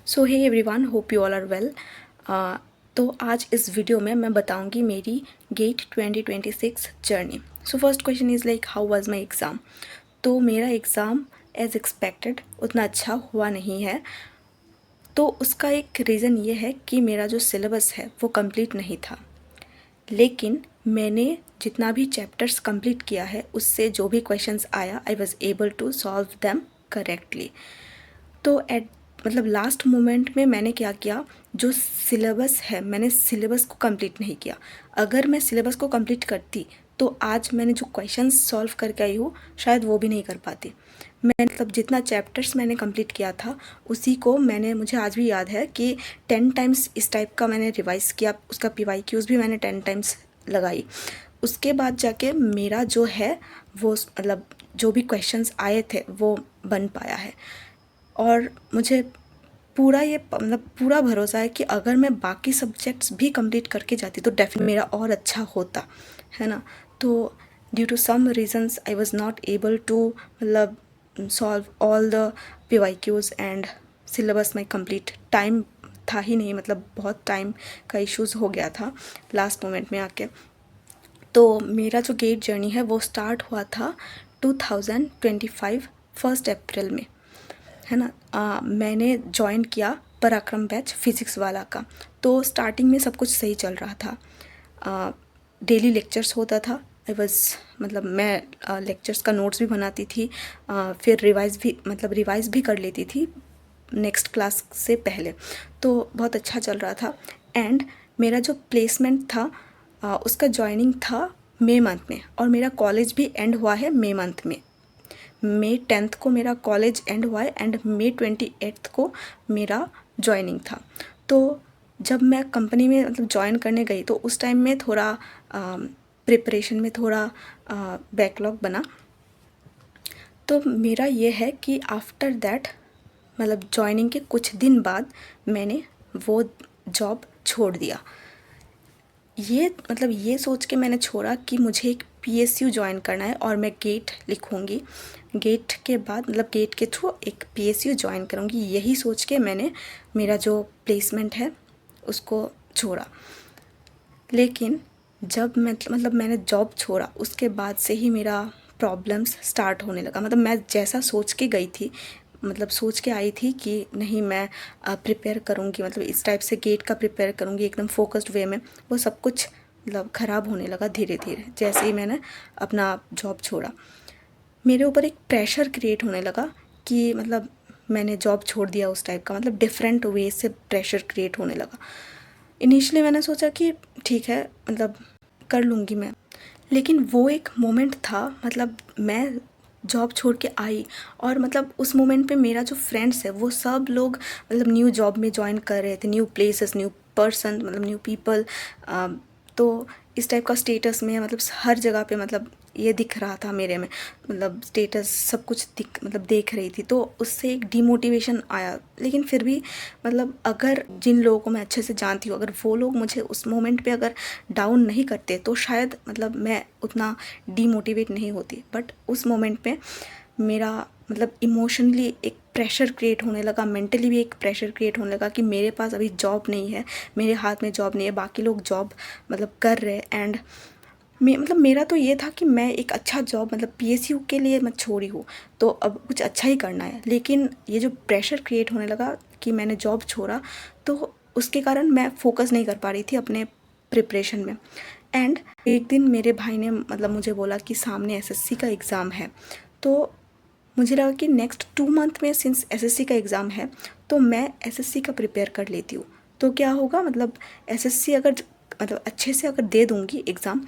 So hey everyone, hope you all are well. तो आज इस वीडियो में मैं बताऊंगी मेरी GATE 2026 journey. So first question is like how was my exam. तो मेरा एग्ज़ाम एज एक्सपेक्टेड उतना अच्छा हुआ नहीं है। तो उसका एक रीज़न ये है कि मेरा जो सिलेबस है वो कंप्लीट नहीं था, लेकिन मैंने जितना भी चैप्टर्स कंप्लीट किया है उससे जो भी क्वेश्चंस आया I was able to solve them correctly. तो एट मतलब लास्ट मोमेंट में मैंने क्या किया, जो सिलेबस है मैंने सिलेबस को कंप्लीट नहीं किया। अगर मैं सिलेबस को कंप्लीट करती तो आज मैंने जो क्वेश्चंस सॉल्व करके आई हूँ शायद वो भी नहीं कर पाती। मैं मतलब जितना चैप्टर्स मैंने कंप्लीट किया था उसी को मुझे आज भी याद है कि 10 टाइम्स इस टाइप का मैंने रिवाइज़ किया। उसका PYQs भी मैंने 10 टाइम्स लगाई। उसके बाद जाके मेरा जो है वो मतलब जो भी क्वेश्चंस आए थे वो बन पाया है। और मुझे पूरा भरोसा है कि अगर मैं बाकी सब्जेक्ट्स भी कंप्लीट करके जाती तो डेफिनेटली मेरा और अच्छा होता, है ना। तो due to some reasons I was not able to मतलब solve all the PYQs and syllabus में कंप्लीट टाइम था ही नहीं, मतलब बहुत टाइम का इश्यूज़ हो गया था लास्ट मोमेंट में आके। तो मेरा जो गेट जर्नी है वो स्टार्ट हुआ था 2025 1 अप्रैल में, है ना। मैंने जॉइन किया पराक्रम बैच फिज़िक्स वाला का। तो स्टार्टिंग में सब कुछ सही चल रहा था। डेली लेक्चर्स होता था। आई वॉज मतलब मैं लेक्चर्स का नोट्स भी बनाती थी, फिर रिवाइज़ भी कर लेती थी नेक्स्ट क्लास से पहले। तो बहुत अच्छा चल रहा था। एंड मेरा जो प्लेसमेंट था उसका जॉइनिंग था मई मंथ में, और मेरा कॉलेज भी एंड हुआ है मई मंथ में। मई 10 को मेरा कॉलेज एंड हुआ है एंड मई 28 को मेरा जॉइनिंग था। तो जब मैं कंपनी में मतलब जॉइन करने गई तो उस टाइम में थोड़ा प्रिपरेशन में थोड़ा बैकलॉग बना। तो मेरा ये है कि आफ्टर दैट मतलब जॉइनिंग के कुछ दिन बाद मैंने वो जॉब छोड़ दिया। ये सोच के मैंने छोड़ा कि मुझे एक PSU ज्वाइन करना है और मैं गेट लिखूँगी। गेट के बाद मतलब गेट के थ्रू एक PSU ज्वाइन करूँगी, यही सोच के मैंने मेरा जो प्लेसमेंट है उसको छोड़ा। लेकिन जब मैंने जॉब छोड़ा उसके बाद से ही मेरा प्रॉब्लम्स स्टार्ट होने लगा। मतलब मैं जैसा सोच के गई थी, मतलब सोच के आई थी कि नहीं मैं प्रिपेयर करूँगी, मतलब इस टाइप से गेट का प्रिपेयर करूँगी एकदम फोकस्ड वे में, वो सब कुछ मतलब ख़राब होने लगा धीरे धीरे जैसे ही मैंने अपना जॉब छोड़ा। मेरे ऊपर एक प्रेशर क्रिएट होने लगा कि मतलब मैंने जॉब छोड़ दिया उस टाइप का, मतलब डिफरेंट वे से प्रेशर क्रिएट होने लगा। इनिशियली मैंने सोचा कि ठीक है मतलब कर लूँगी मैं, लेकिन वो एक मोमेंट था मतलब मैं जॉब छोड़ के आई और मतलब उस मोमेंट पे मेरा जो फ्रेंड्स है वो सब लोग मतलब न्यू जॉब में ज्वाइन कर रहे थे, न्यू प्लेसेस, न्यू पर्सन, मतलब न्यू पीपल। तो इस टाइप का स्टेटस में मतलब हर जगह पे मतलब ये दिख रहा था मेरे में, मतलब स्टेटस सब कुछ देख रही थी, तो उससे एक डिमोटिवेशन आया। लेकिन फिर भी मतलब अगर जिन लोगों को मैं अच्छे से जानती हूँ अगर वो लोग मुझे उस मोमेंट पे अगर डाउन नहीं करते तो शायद मतलब मैं उतना डिमोटिवेट नहीं होती। बट उस मोमेंट पे मेरा मतलब इमोशनली एक प्रेशर क्रिएट होने लगा, मेंटली भी एक प्रेशर क्रिएट होने लगा कि मेरे पास अभी जॉब नहीं है, मेरे हाथ में जॉब नहीं है, बाकी लोग जॉब मतलब कर रहे हैं। एंड मेरा तो ये था कि मैं एक अच्छा जॉब मतलब PSU के लिए मैं छोड़ी हूँ तो अब कुछ अच्छा ही करना है। लेकिन ये जो प्रेशर क्रिएट होने लगा कि मैंने जॉब छोड़ा तो उसके कारण मैं फोकस नहीं कर पा रही थी अपने प्रिपरेशन में। एंड एक दिन मेरे भाई ने मतलब मुझे बोला कि सामने SSC का एग्ज़ाम है। तो मुझे लगा कि नेक्स्ट 2 मंथ में सिंस SSC का एग्ज़ाम है तो मैं SSC का प्रिपेयर कर लेती हूँ। तो क्या होगा मतलब SSC अगर मतलब अच्छे से अगर दे दूँगी एग्ज़ाम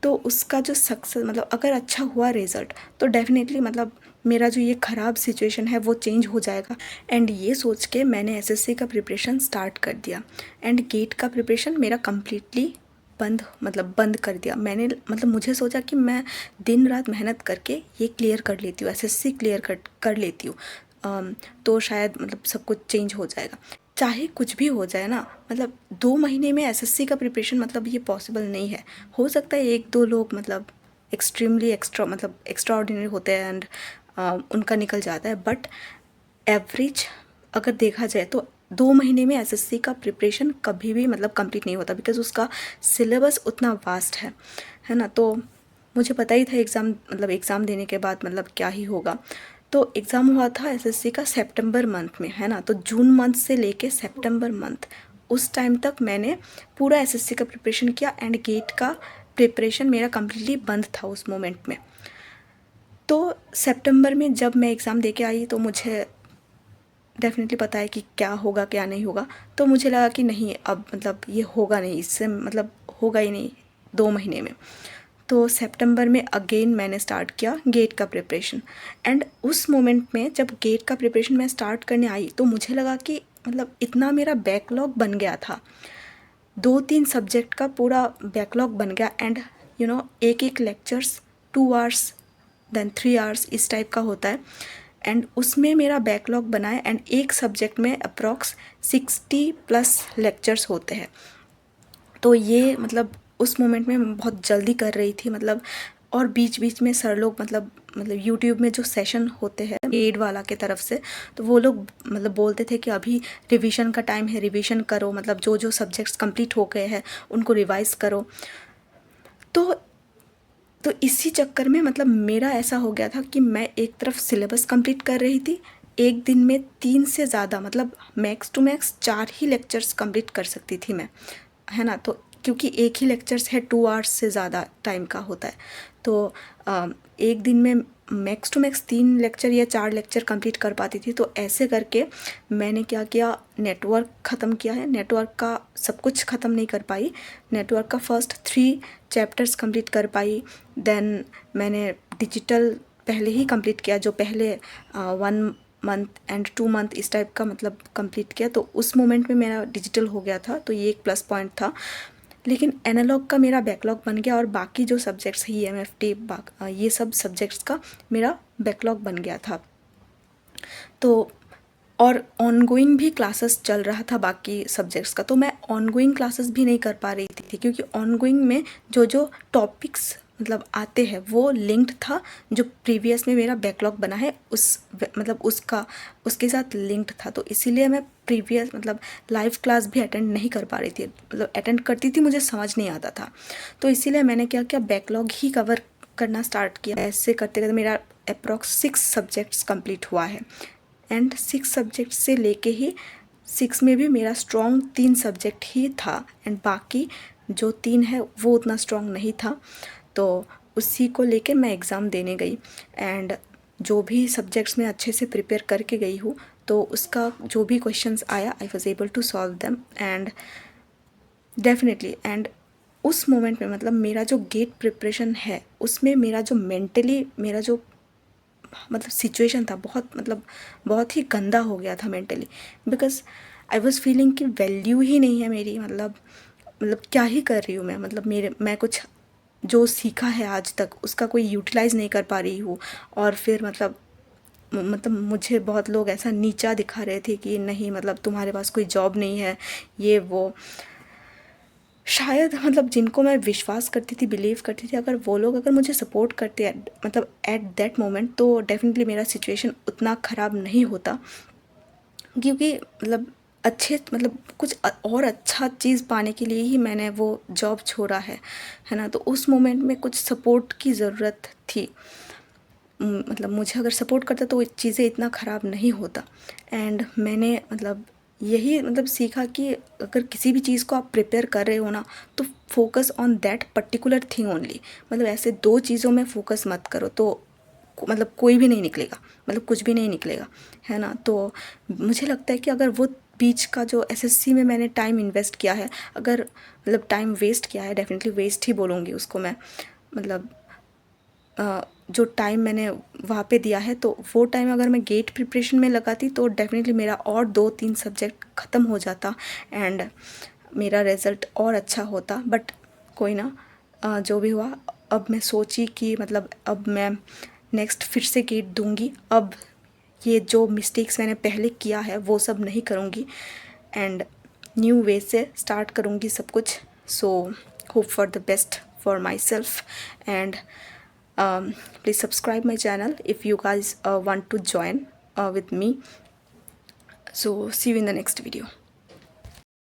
तो उसका जो सक्सेस मतलब अगर अच्छा हुआ रिज़ल्ट तो डेफिनेटली मतलब मेरा जो ये ख़राब सिचुएशन है वो चेंज हो जाएगा। एंड ये सोच के मैंने SSC का प्रिपरेशन स्टार्ट कर दिया। एंड गेट का प्रिपरेशन मेरा कम्प्लीटली बंद कर दिया मैंने। मतलब मुझे सोचा कि मैं दिन रात मेहनत करके ये क्लियर कर लेती हूँ, SSC क्लियर कर लेती हूँ, तो शायद मतलब सब कुछ चेंज हो जाएगा। चाहे कुछ भी हो जाए ना, मतलब 2 महीने में SSC का प्रिपरेशन मतलब ये पॉसिबल नहीं है। हो सकता है 1-2 लोग मतलब एक्सट्रीमली एक्स्ट्रा ऑर्डिनरी होते हैं एंड उनका निकल जाता है। बट एवरेज अगर देखा जाए तो 2 महीने में एसएससी का प्रिपरेशन कभी भी मतलब कंप्लीट नहीं होता, बिकॉज उसका सिलेबस उतना वास्ट है ना। तो मुझे पता ही था एग्ज़ाम देने के बाद मतलब क्या ही होगा। तो एग्ज़ाम हुआ था एसएससी का सितंबर मंथ में, है ना। तो जून मंथ से लेके सितंबर मंथ उस टाइम तक मैंने पूरा एसएससी का प्रिपरेशन किया, एंड गेट का प्रिपरेशन मेरा कम्प्लीटली बंद था उस मोमेंट में। तो सितंबर में जब मैं एग्ज़ाम दे के आई तो मुझे डेफिनेटली पता है कि क्या होगा क्या नहीं होगा। तो मुझे लगा कि नहीं, अब मतलब ये होगा नहीं, इससे मतलब होगा ही नहीं 2 महीने में। तो सितंबर में अगेन मैंने स्टार्ट किया गेट का प्रिपरेशन, एंड उस मोमेंट में जब गेट का प्रिपरेशन मैं स्टार्ट करने आई तो मुझे लगा कि मतलब इतना मेरा बैकलॉग बन गया था, 2-3 सब्जेक्ट का पूरा बैकलॉग बन गया। एंड एक एक लेक्चर्स 2 आवर्स देन 3 आवर्स इस टाइप का होता है, एंड उसमें मेरा बैकलॉग बना है। एंड एक सब्जेक्ट में अप्रॉक्स 60+ लेक्चर्स होते हैं। तो ये मतलब उस मोमेंट में मैं बहुत जल्दी कर रही थी मतलब, और बीच बीच में सर लोग मतलब यूट्यूब में जो सेशन होते हैं एड वाला के तरफ से, तो वो लोग मतलब बोलते थे कि अभी रिवीजन का टाइम है, रिवीजन करो, मतलब जो जो सब्जेक्ट्स कंप्लीट हो गए हैं उनको रिवाइज करो। तो इसी चक्कर में मतलब मेरा ऐसा हो गया था कि मैं एक तरफ सिलेबस कंप्लीट कर रही थी, एक दिन में 3 से ज़्यादा मतलब मैक्स टू मैक्स 4 ही लेक्चर्स कंप्लीट कर सकती थी मैं, है ना। तो क्योंकि एक ही लेक्चर्स है 2 आवर्स से ज़्यादा टाइम का होता है, तो एक दिन में मैक्स टू मैक्स 3 लेक्चर या 4 लेक्चर कंप्लीट कर पाती थी। तो ऐसे करके मैंने क्या किया, नेटवर्क ख़त्म किया है। नेटवर्क का सब कुछ ख़त्म नहीं कर पाई, नेटवर्क का फर्स्ट 3 चैप्टर्स कंप्लीट कर पाई। देन मैंने डिजिटल पहले ही कंप्लीट किया, जो पहले 1 मंथ एंड 2 मंथ इस टाइप का मतलब कंप्लीट किया, तो उस मोमेंट में मेरा डिजिटल हो गया था, तो ये एक प्लस पॉइंट था। लेकिन एनालॉग का मेरा बैकलॉग बन गया, और बाकी जो सब्जेक्ट्स ही EMFT ये सब सब्जेक्ट्स का मेरा बैकलॉग बन गया था। तो और ऑनगोइंग भी क्लासेस चल रहा था बाकी सब्जेक्ट्स का, तो मैं ऑनगोइंग क्लासेस भी नहीं कर पा रही थी, क्योंकि ऑनगोइंग में जो जो टॉपिक्स मतलब आते हैं वो लिंक्ड था, जो प्रीवियस में मेरा बैकलॉग बना है उसके साथ लिंक्ड था। तो इसीलिए मैं प्रीवियस मतलब लाइव क्लास भी अटेंड नहीं कर पा रही थी, मतलब अटेंड करती थी मुझे समझ नहीं आता था। तो इसीलिए मैंने क्या किया, बैकलॉग ही कवर करना स्टार्ट किया। ऐसे करते करते मेरा अप्रॉक्स 6 सब्जेक्ट्स कंप्लीट हुआ है, एंड 6 सब्जेक्ट से लेके ही 6 में भी मेरा स्ट्रॉन्ग 3 सब्जेक्ट ही था, एंड बाकी जो 3 है वो उतना स्ट्रॉन्ग नहीं था। तो उसी को लेके मैं एग्ज़ाम देने गई, एंड जो भी सब्जेक्ट्स में अच्छे से प्रिपेयर करके गई हूँ, तो उसका जो भी क्वेश्चंस आया I was able to solve them, and definitely and उस मोमेंट में मतलब मेरा जो गेट प्रिपरेशन है उसमें मेरा जो मेंटली मेरा जो मतलब सिचुएशन था बहुत ही गंदा हो गया था mentally, because I was feeling कि वैल्यू ही नहीं है मेरी, मतलब क्या ही कर रही हूँ मैं, मतलब मैं कुछ जो सीखा है आज तक उसका कोई यूटिलाइज़ नहीं कर पा रही हूँ। और फिर मतलब मुझे बहुत लोग ऐसा नीचा दिखा रहे थे कि नहीं मतलब तुम्हारे पास कोई जॉब नहीं है, ये वो। शायद मतलब जिनको मैं विश्वास करती थी, बिलीव करती थी, अगर मुझे सपोर्ट करते मतलब एट दैट मोमेंट, तो डेफिनेटली मेरा सिचुएशन उतना ख़राब नहीं होता, क्योंकि मतलब कुछ और अच्छा चीज़ पाने के लिए ही मैंने वो जॉब छोड़ा है ना। तो उस मोमेंट में कुछ सपोर्ट की ज़रूरत थी, मतलब मुझे अगर सपोर्ट करता तो चीज़ें इतना ख़राब नहीं होता। एंड मैंने मतलब यही मतलब सीखा कि अगर किसी भी चीज़ को आप प्रिपेयर कर रहे हो ना, तो focus on that particular thing only, मतलब ऐसे 2 चीज़ों में फोकस मत करो, तो मतलब कोई भी नहीं निकलेगा, मतलब कुछ भी नहीं निकलेगा, है ना। तो मुझे लगता है कि अगर वो बीच का जो एसएससी में मैंने टाइम इन्वेस्ट किया है, अगर मतलब टाइम वेस्ट किया है, डेफिनेटली वेस्ट ही बोलूँगी उसको मैं, मतलब जो टाइम मैंने वहाँ पे दिया है, तो वो टाइम अगर मैं गेट प्रिपरेशन में लगाती तो डेफिनेटली मेरा और 2-3 सब्जेक्ट ख़त्म हो जाता, एंड मेरा रिज़ल्ट और अच्छा होता। बट कोई ना, जो भी हुआ। अब मैं सोची कि मतलब अब मैं नेक्स्ट फिर से गेट दूंगी, अब ये जो मिस्टेक्स मैंने पहले किया है वो सब नहीं करूँगी, एंड न्यू वे से स्टार्ट करूँगी सब कुछ। So hope for the best for my self, and please subscribe my channel if you guys want to join with me so see you in the next video.